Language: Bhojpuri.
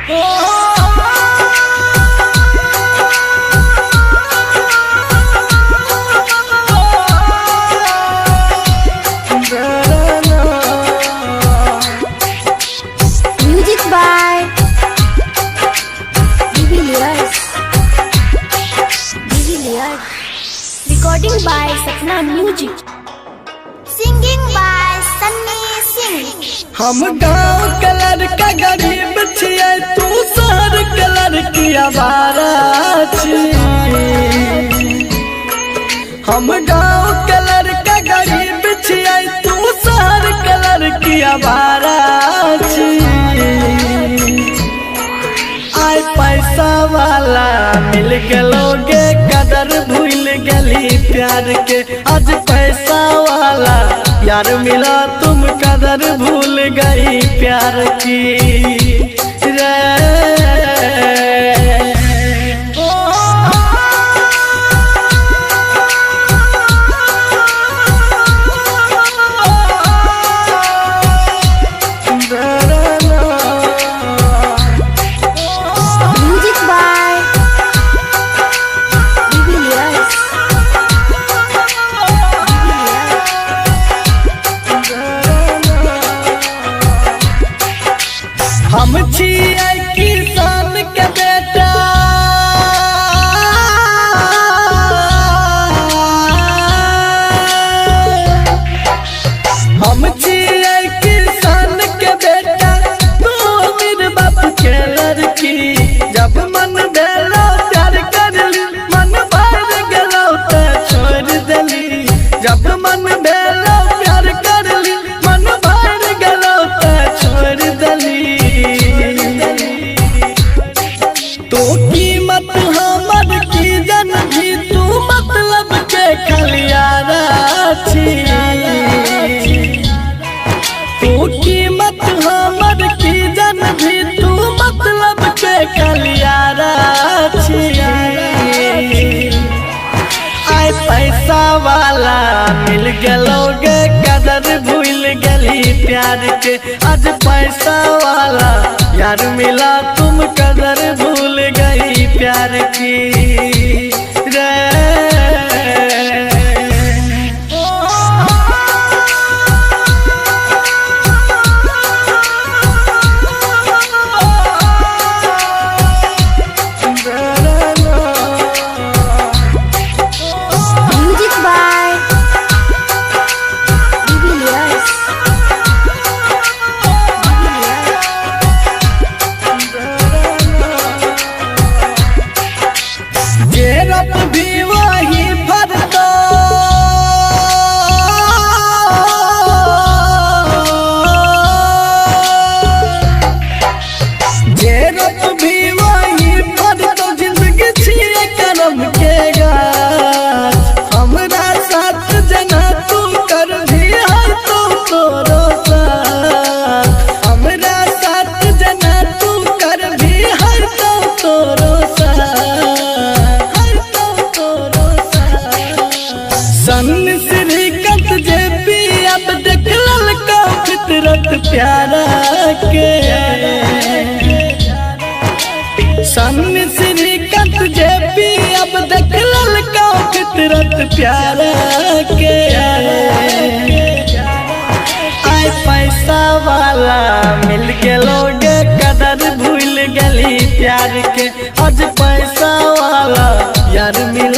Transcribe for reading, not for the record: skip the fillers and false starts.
Music by Divilliers. Recording by Sapna Music. Singing by Sunny Singh. हम गाँव कलर का गरीब छियै, तू शहर कलर की आवारा छी। हम गाँव कलर का गरीब छियै, तू शहर कलर की आवारा छी। आय पैसा वाला मिल गलोगे, कदर भूल गली प्यार के। आज पैसा वाला यार मिला, तुम कदर भूल गई प्यार की रे। Music by Divilliers. हम छियै किसान के बेटा, हम छियै किसान के बेटा, तू अमीर बाप के लड़की। जब मन भेलो प्यार करली, मन भर गेलो तो छोड़ देली। जब मन भेलो प्यार करली, मन भर गेलो तो छोड़ देली। तो कीमत हमर की जन भी, तू मतलब के खलियारा छी। तू कीमत हमर की जन भी, तू मतलब के खलियारा छी। आय पैसा वाला मिल गलोगे, कदर भूल गली प्यार के। आज पैसा वाला यार मिला, तुम कदर भूल गई प्यार की रे। Music by Divilliers. जेरप भी वही भरतो, जेरप भी वही भरतो। जिंदगी छियै करम के गाछ, हमरा साथ जना तू कर भी है तो तोरो साथ। हमरा साथ जना तू कर भी है तो तोरो साथ। सन श्रीकांत जे भी अब देख ललका फितरत प्यारा के। सन श्रीकांत जे भी अब देख ललका फितरत प्यारा के। आय पैसा वाला मिल गलोगे, कदर भूल गली प्यार के। आज पैसा वाला यार मिल